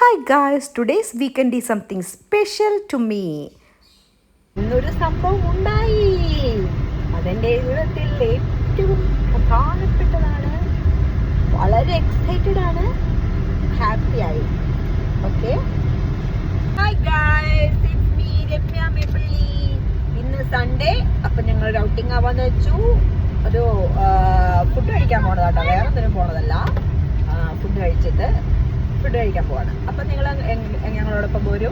Hi guys, today's weekend is something special to me. ഇന്നൊരു സംഭവം ഉണ്ടായി. അതെന്റെ ജീവിതത്തിൽ ഏറ്റവും പ്രധാനപ്പെട്ടതാണ്. വളരെ എക്സൈറ്റഡ് ആണ്, ഹാപ്പി ആയി. Okay, hi guys, it's me Ramya Meppally. ഇന്ന് സൺഡേ, അപ്പൊ ഞങ്ങൾ ഒരു ഔട്ടിംഗ് ആവാന്ന് വെച്ചു. ഒരു ഫുഡ് കഴിക്കാൻ പോണതാട്ടോ, വേറെ ഒന്നിനും പോണതല്ല. ഫുഡ് കഴിക്കാൻ പോവാണ്. അപ്പൊ നിങ്ങൾ ഞങ്ങളോടൊപ്പം പോരൂ.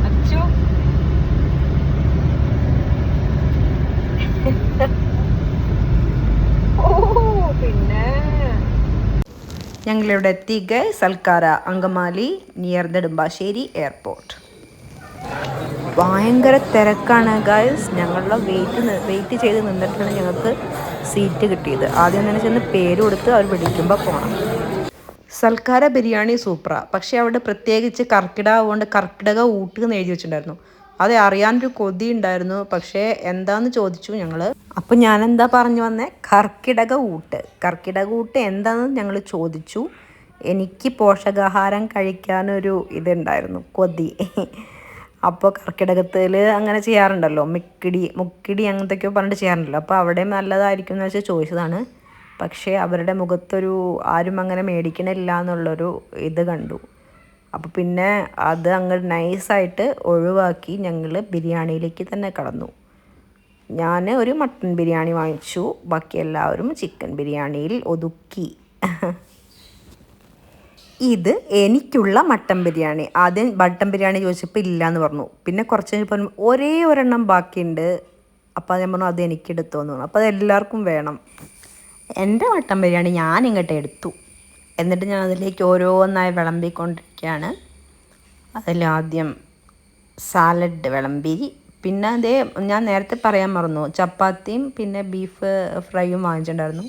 അച്ചു പിന്നെ ഞങ്ങളിവിടെ എത്തി guys. Salkara Angamaly near Nedumbassery airport. ഭയങ്കര തിരക്കാണ് ഗൈസ്. ഞങ്ങളുടെ വെയിറ്റ് ചെയ്ത് നിന്നിട്ടാണ് ഞങ്ങൾക്ക് സീറ്റ് കിട്ടിയത്. ആദ്യം തന്നെ ചെന്ന് പേര് കൊടുത്ത് അവർ വിളിക്കുമ്പോൾ പോകണം. സൽക്കാര ബിരിയാണി സൂപ്പറാണ്, പക്ഷേ അവിടെ പ്രത്യേകിച്ച് കർക്കിടക കർക്കിടക ഊട്ട് എന്ന് എഴുതി വെച്ചിട്ടുണ്ടായിരുന്നു. അത് അറിയാനൊരു കൊതി ഉണ്ടായിരുന്നു, പക്ഷേ എന്താന്ന് ചോദിച്ചു ഞങ്ങൾ. അപ്പം ഞാനെന്താ പറഞ്ഞു വന്നേ, കർക്കിടക ഊട്ട് എന്താണെന്ന് ഞങ്ങൾ ചോദിച്ചു. എനിക്ക് പോഷകാഹാരം കഴിക്കാനൊരു ഇതുണ്ടായിരുന്നു, കൊതി. അപ്പോൾ കർക്കിടകത്തിൽ അങ്ങനെ ചെയ്യാറുണ്ടല്ലോ, മുക്കിടി അങ്ങനത്തെയൊക്കെ പറഞ്ഞിട്ട് ചെയ്യാറുണ്ടല്ലോ. അപ്പോൾ അവിടെ നല്ലതായിരിക്കും എന്ന് വെച്ചാൽ ചോദിച്ചതാണ്. പക്ഷേ അവരുടെ മുഖത്തൊരു ആരും അങ്ങനെ മേടിക്കണില്ല എന്നുള്ളൊരു ഇത് കണ്ടു. അപ്പോൾ പിന്നെ അത് അങ്ങ് നൈസായിട്ട് ഒഴിവാക്കി ഞങ്ങൾ ബിരിയാണിയിലേക്ക് തന്നെ കടന്നു. ഞാൻ ഒരു മട്ടൻ ബിരിയാണി വാങ്ങിച്ചു, ബാക്കി എല്ലാവരും ചിക്കൻ ബിരിയാണിയിൽ ഒതുക്കി. ഇത് എനിക്കുള്ള മട്ടൻ ബിരിയാണി. ആദ്യം മട്ടൻ ബിരിയാണി ചോദിച്ചപ്പോൾ ഇല്ല എന്ന് പറഞ്ഞു. പിന്നെ കുറച്ച് കഴിഞ്ഞപ്പോൾ ഒരേ ഒരെണ്ണം ബാക്കിയുണ്ട്. അപ്പോൾ ഞാൻ പറഞ്ഞു അത് എനിക്കെടുത്തു എന്ന് പറഞ്ഞു. അപ്പോൾ അത് എല്ലാവർക്കും വേണം. എൻ്റെ മട്ടൻ ബിരിയാണി ഞാൻ ഇങ്ങോട്ട് എടുത്തു. എന്നിട്ട് ഞാൻ അതിലേക്ക് ഓരോന്നായി വിളമ്പിക്കൊണ്ടിരിക്കുകയാണ്. അതിലാദ്യം സാലഡ് വിളമ്പി. പിന്നെ അതേ ഞാൻ നേരത്തെ പറയാൻ മറന്നു, ചപ്പാത്തിയും പിന്നെ ബീഫ് ഫ്രൈയും വാങ്ങിച്ചിട്ടുണ്ടായിരുന്നു.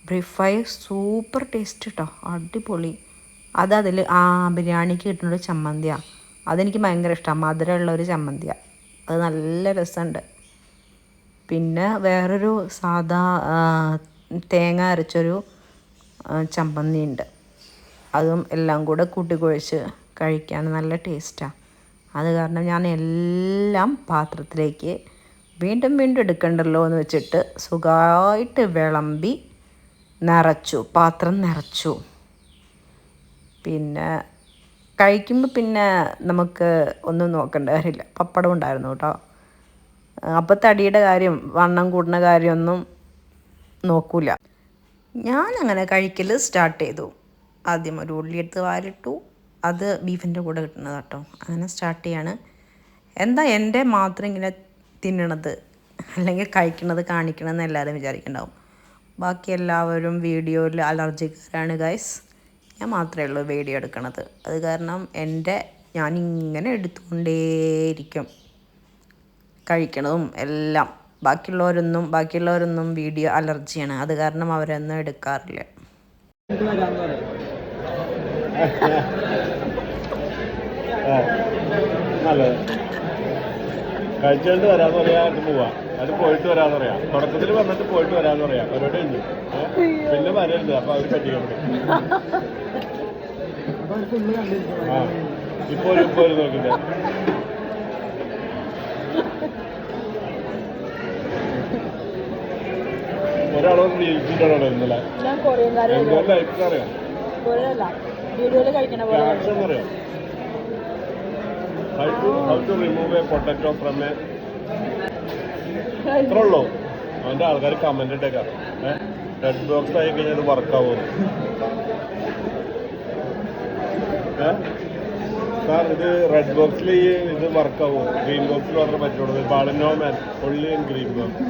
ബീഫ് ഫ്രൈ സൂപ്പർ ടേസ്റ്റ് കേട്ടോ, അടിപൊളി. അതിൽ ബിരിയാണിക്ക് കിട്ടുന്നൊരു ചമ്മന്തിയാണ്. അതെനിക്ക് ഭയങ്കര ഇഷ്ടമാണ്, മധുരമുള്ളൊരു ചമ്മന്തിയാണ്. അത് നല്ല രസമുണ്ട്. പിന്നെ വേറൊരു സാദാ തേങ്ങ അരച്ചൊരു ചമ്മന്തി ഉണ്ട്. അതും എല്ലാം കൂടെ കൂട്ടിക്കുഴച്ച് കഴിക്കാൻ നല്ല ടേസ്റ്റാണ്. അത് കാരണം ഞാൻ എല്ലാം പാത്രത്തിലേക്ക് വീണ്ടും എടുക്കണ്ടല്ലോ എന്ന് വെച്ചിട്ട് സുഖമായിട്ട് വിളമ്പി പാത്രം നിറച്ചു. പിന്നെ കഴിക്കുമ്പോൾ പിന്നെ നമുക്ക് ഒന്നും നോക്കേണ്ട കാര്യമില്ല. പപ്പടം ഉണ്ടായിരുന്നു കേട്ടോ. അപ്പോൾ തടിയുടെ കാര്യം, വണ്ണം കൂടുന്ന കാര്യമൊന്നും നോക്കൂല. ഞാനങ്ങനെ കഴിക്കൽ സ്റ്റാർട്ട് ചെയ്തു. ആദ്യം ഒരു ഉള്ളി എടുത്ത് വാരിട്ടു. അത് ബീഫിൻ്റെ കൂടെ കിട്ടുന്നത് കേട്ടോ. അങ്ങനെ സ്റ്റാർട്ട് ചെയ്യാണ്. എന്താ എൻ്റെ മാത്രം ഇങ്ങനെ തിന്നണത് അല്ലെങ്കിൽ കഴിക്കണത് കാണിക്കണമെന്ന് എല്ലാവരും വിചാരിക്കുന്നുണ്ടാവും. ബാക്കി എല്ലാവരും വീഡിയോയിൽ അലർജിക്കാരാണ് ഗൈസ്. ഞാൻ മാത്രമേ ഉള്ളൂ വീഡിയോ എടുക്കണത്. അത് കാരണം ഞാനിങ്ങനെ എടുത്തുകൊണ്ടേയിരിക്കും കഴിക്കണതും എല്ലാം. ബാക്കിയുള്ളവരൊന്നും വീഡിയോ അലർജിയാണ്. അത് കാരണം അവരൊന്നും എടുക്കാറില്ല. കഴിച്ചുകൊണ്ട് വരാന്ന് പറയാ, അത് പോവാ. അത് പോയിട്ട് വരാന്ന് പറയാം. തുടക്കത്തിൽ വന്നിട്ട് പോയിട്ട് വരാന്ന് പറയാം. അവരോട് കഴിഞ്ഞു പിന്നെ വരരുത്. അപ്പൊ അവര് പറ്റിക്കപ്പെടും. ഇപ്പൊ നോക്കിട്ട് ഒരാളോട് ജയിച്ചിട്ടാണോ ഇന്നലെ അറിയാം. How to remove a potato from a ഇത്രേ ഉള്ളൂ. അവൻ്റെ ആൾക്കാർ കമന്റ് ഇട്ടേക്കാം, റെഡ് ബോക്സ് ആയി കഴിഞ്ഞാൽ അത് വർക്കാവും. സാർ ഇത് റെഡ് ബോക്സിൽ ഇത് വർക്കാവും, ഗ്രീൻ ബോക്സിൽ മാത്രമേ പറ്റുള്ളൂ. പാടനോ മാൻ ഒള്ളി ഗ്രീൻ ബോക്സ്.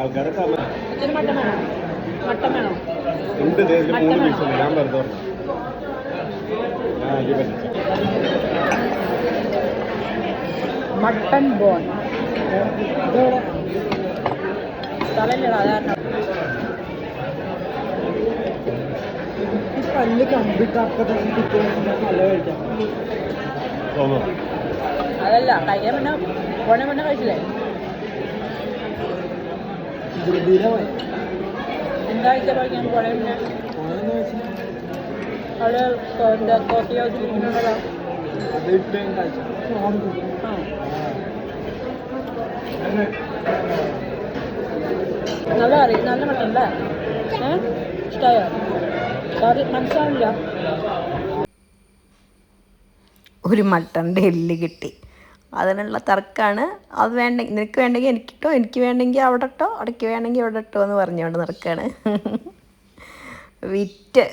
ആൾക്കാരെ കമന്റ് ഉണ്ട്. ഇതിൽ 3 പീസുണ്ട്. ഞാൻ വെറുതെ പറഞ്ഞു. മട്ടൺ ബോൺ പല്ല് കമ്പിട്ട് അതല്ല കഴിക്കാൻ മുന്നേ കഴിച്ചില്ലേ? എന്താഴ്ച പഠിക്കാൻ പോണേ അവിടെ കോഫി ഹൗസിൽ ഇരിക്കുന്നുണ്ടല്ലോ. നല്ല കറി, നല്ല മട്ടൻ അല്ലേ? ഇഷ്ടമായോ? കറി മനസ്സിലാവില്ല. ഒരു മട്ടൻ്റെ എല്ല് കിട്ടി. അതിനുള്ള തർക്കമാണ്. അത് വേണ്ടെങ്കിൽ നിനക്ക് വേണ്ടെങ്കിൽ എനിക്കിട്ടോ, എനിക്ക് വേണ്ടെങ്കിൽ അവിടെ ഇട്ടോ, അടയ്ക്ക് വേണമെങ്കിൽ ഇവിടെ ഇട്ടോ എന്ന് പറഞ്ഞുകൊണ്ട് നടക്കുകയാണ്. വിറ്റ്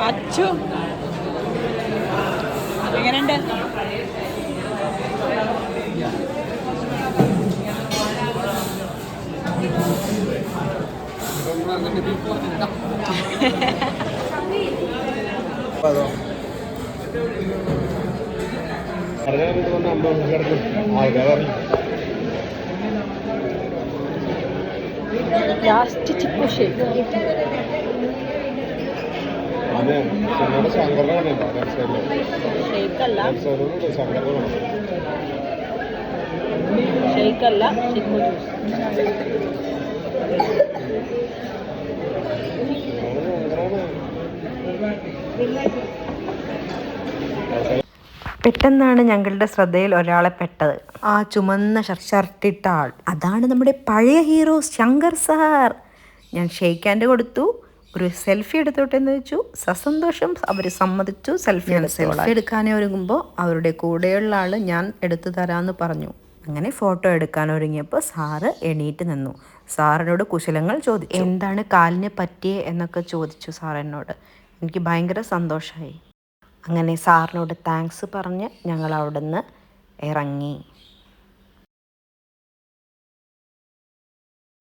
അച്ചു എങ്ങനെയുണ്ട്? Last chikoo shake. ഷേക്കല്ല, ഷേക്കല്ല, ചിക്കു ജ്യൂസ്. പെട്ടെന്നാണ് ഞങ്ങളുടെ ശ്രദ്ധയിൽ ഒരാളെ പെട്ടത്. ആ ചുമന്ന ഷർട്ടിട്ട ആൾ, അതാണ് നമ്മുടെ പഴയ ഹീറോ ശങ്കർ സാർ. ഞാൻ ഷെയ്ക്ക് ഹാൻഡ് കൊടുത്തു. ഒരു സെൽഫി എടുത്തോട്ടെ എന്ന് വെച്ചു. സസന്തോഷം അവർ സമ്മതിച്ചു. സെൽഫി എടുക്കാനേ ഒരുങ്ങുമ്പോൾ അവരുടെ കൂടെയുള്ള ആൾ ഞാൻ എടുത്തു തരാമെന്ന് പറഞ്ഞു. അങ്ങനെ ഫോട്ടോ എടുക്കാൻ ഒരുങ്ങിയപ്പോൾ സാറ് എണീറ്റ് നിന്നു. സാറിനോട് കുശലങ്ങൾ ചോദിച്ചു. എന്താണ് കാലിന് പറ്റിയേ എന്നൊക്കെ ചോദിച്ചു സാർ എന്നോട്. എനിക്ക് ഭയങ്കര സന്തോഷമായി. അങ്ങനെ സാറിനോട് താങ്ക്സ് പറഞ്ഞ് ഞങ്ങൾ അവിടുന്ന് ഇറങ്ങി.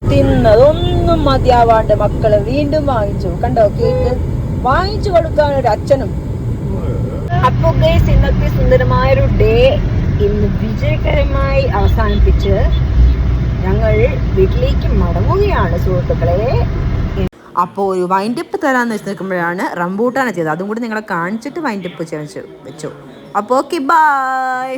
തിന്നതൊന്നും മതിയാവാണ്ട് മക്കള് വീണ്ടും വാങ്ങിച്ചു. കണ്ടോ, കേക്ക് വാങ്ങിച്ചു കൊടുക്കാൻ ഒരു അച്ഛനും. അപ്പൊ ഗൈസ്, ഇന്നത്തെ സുന്ദരമായൊരു ഡേ ഇന്ന് വിജയകരമായി അവസാനിപ്പിച്ച് ഞങ്ങൾ വീട്ടിലേക്ക് മടങ്ങുകയാണ് സുഹൃത്തുക്കളെ. അപ്പോൾ ഒരു വൈൻഡപ്പ് തരാമെന്ന് വെച്ച് നിൽക്കുമ്പോഴാണ് റംബൂട്ടാനെ ചെയ്തത്. അതും കൂടി നിങ്ങളെ കാണിച്ചിട്ട് വൈൻഡപ്പ് വെച്ചു. അപ്പോൾ ഓക്കെ, ബൈ.